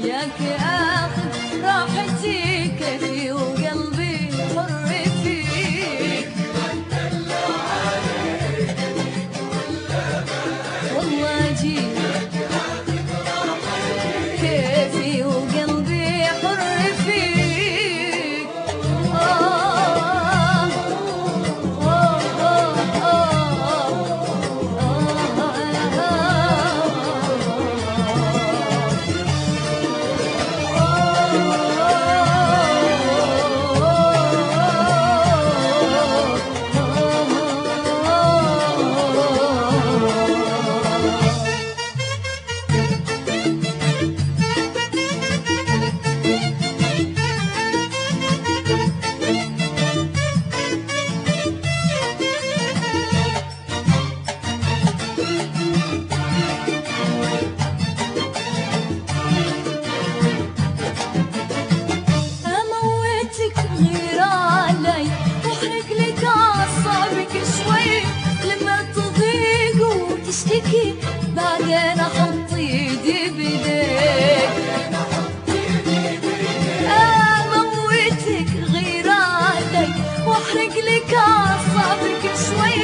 ياك اخذ راحتي كيفي وقلبي حر فيك. والله جيت كيفي وقلبي حر فيك. غير علي واحرق لك اعصابك شوي لما تضيق وتشتكي بعدين احط ايدي بيديك. اموتك غير علي واحرق لك اعصابك شوي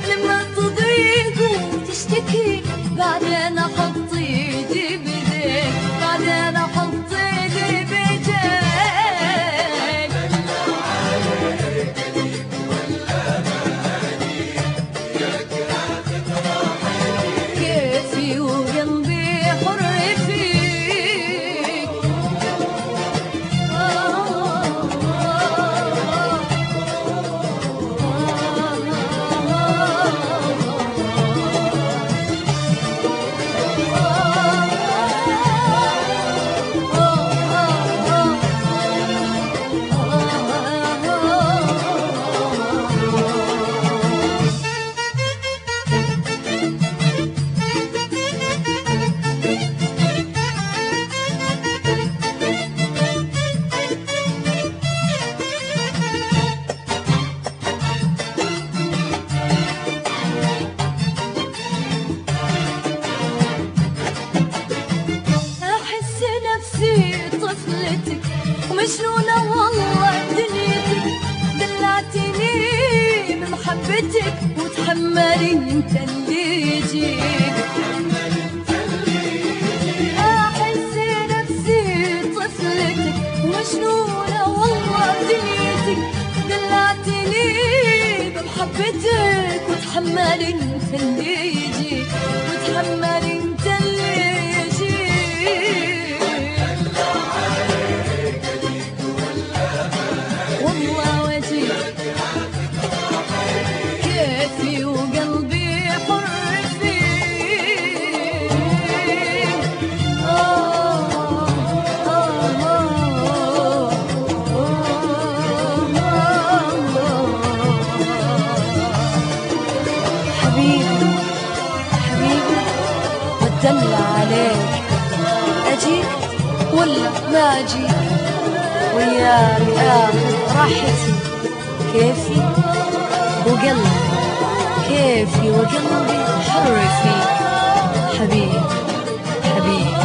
لما تضيق وتشتكي بعدين احط ايدي بيديك. بعدين احط ايدي بيديك. طفلتك ومجنونة والله دنيتك. دلعتني بمحبتك وتحملي انت اللي يجيك. احس نفسي طفلتك ومجنونة والله دنيتك. دلعتني بمحبتك وتحملي انت اللي يجيك. وتحملي انت اللي كيفي وقلبي حر فيك. حبيبي حبيبي بتدلع عليك. اجيك ولا ما اجيك وياك اخذ راحتي كيفي وقلبي. كيفي وقلبي حر فيك حبيبي حبيبي.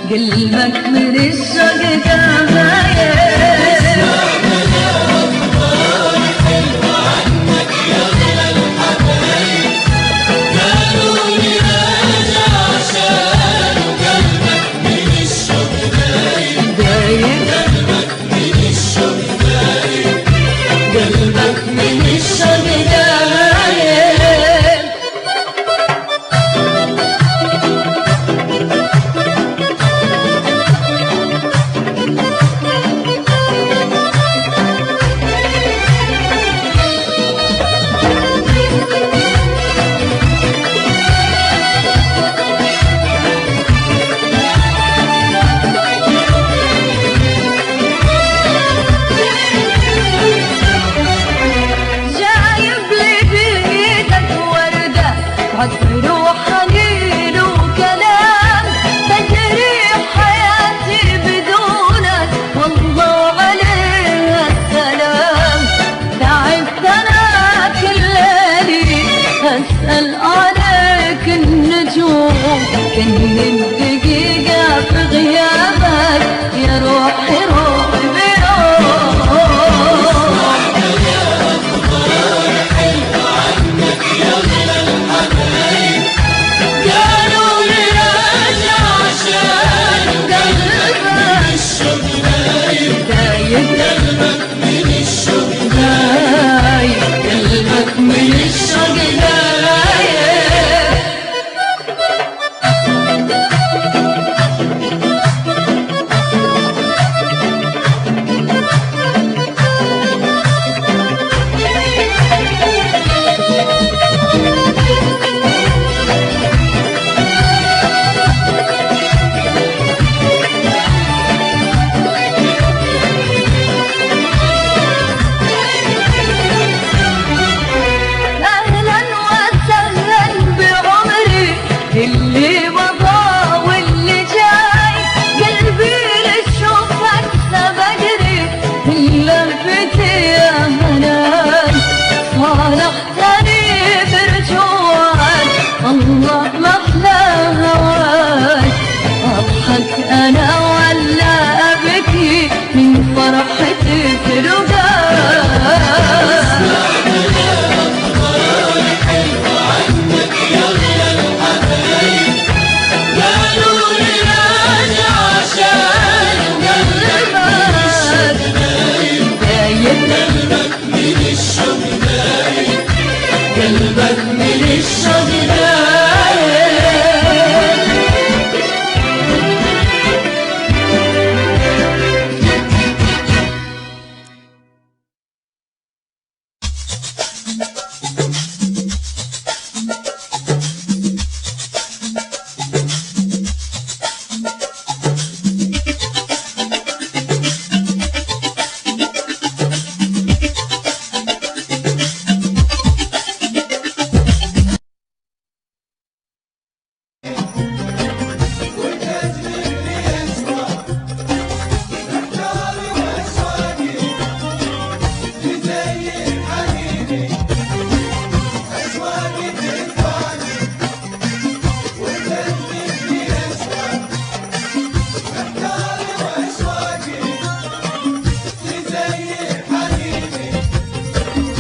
قلبك من الشوق كفاية. حلو عنك يا أغلى الحبايب، قالوا لي راجع كل الدقيقة في غيابك يا روحي روحي بروح. قالوا لي راجع عشان قلبك الشوق دايب قلبك من الشوق دايب قلبك من الشوق دايب. اللي مضى واللي جاي قلبي لشوفك سبقني اللفتي يا هناي صالحتني برجوعك الله محلى هواك اضحك انا ولا ابكي من فرحتي في رقاك. قلبك من الشوق دايب.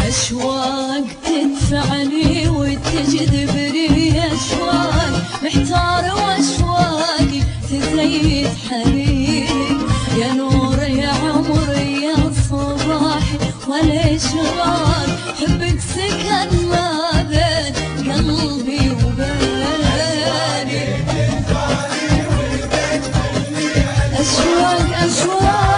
أشواق تدفعني وتجذبني أشواق محتار وأشواقي تزيد حنيني يا نور يا عمر يا صباحي والإشراق حبك سكن ما بين قلبي وبالي. أشواق أشواق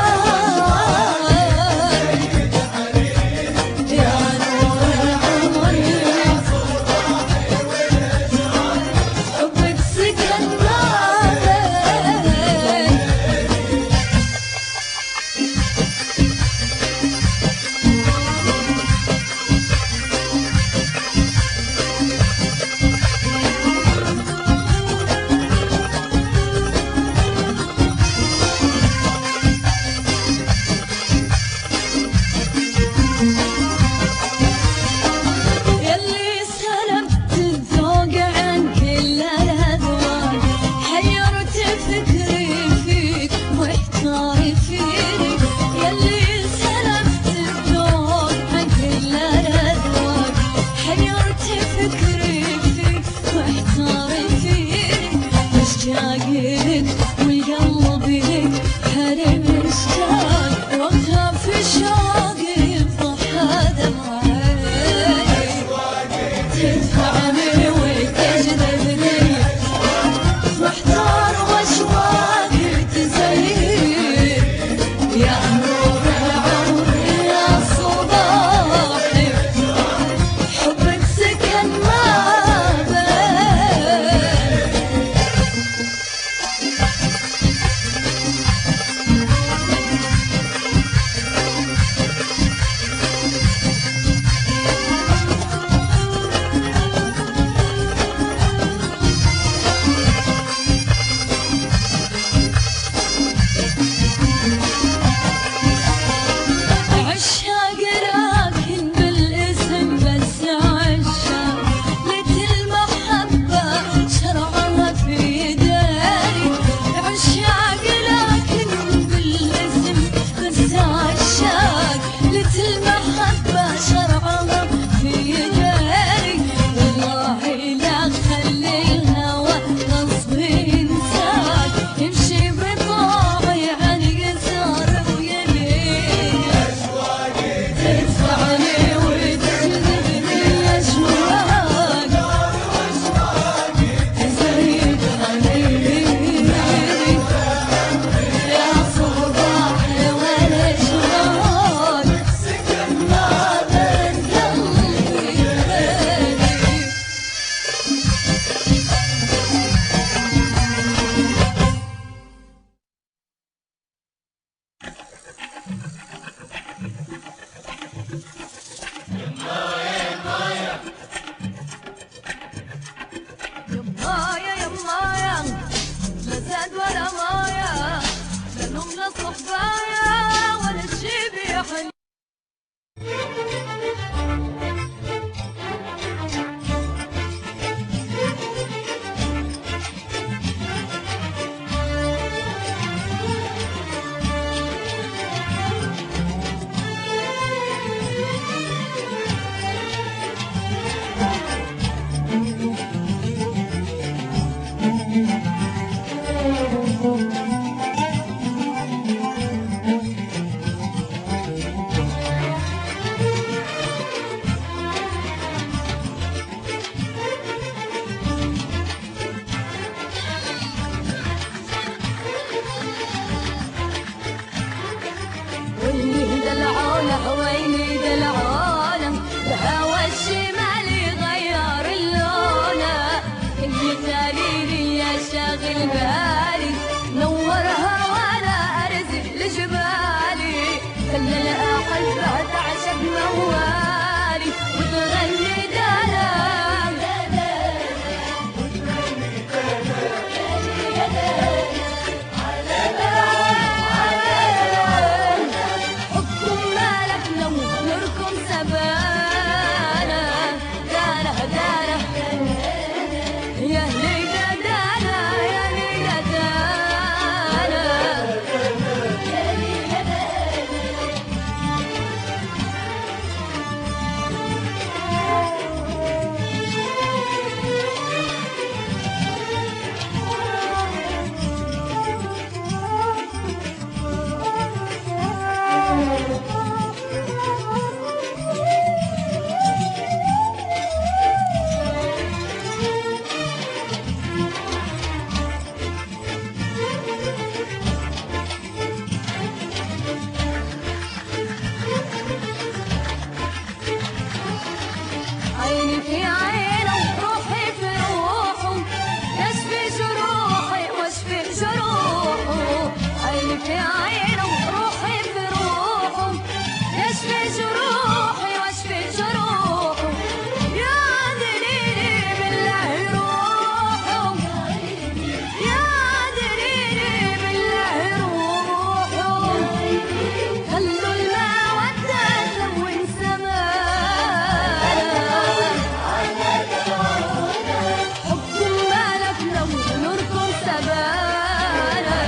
اليوم لا صحبايا ولا تجيب يا حنين. ويني دلعونا ويني دلعونا بهوى الشمال يغير اللونة. اللي تاليني يا شاغل بالي نورها وانا ارزق لجبالي. خلى الاحبة تعشق موالي وتغني دلال وتغني دلال عيني في عينه وروحي في روحه يشفي جروحي واشفي جروحه. عيني في عينه وروحي في روحه يشفي جروحي واشفي جروحه. يا دليلي بالله روحه يا دليلي بالله روحه. خلوا المودة تلون سمانا حبكم مالك لو نوركم سبانا.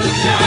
ارجع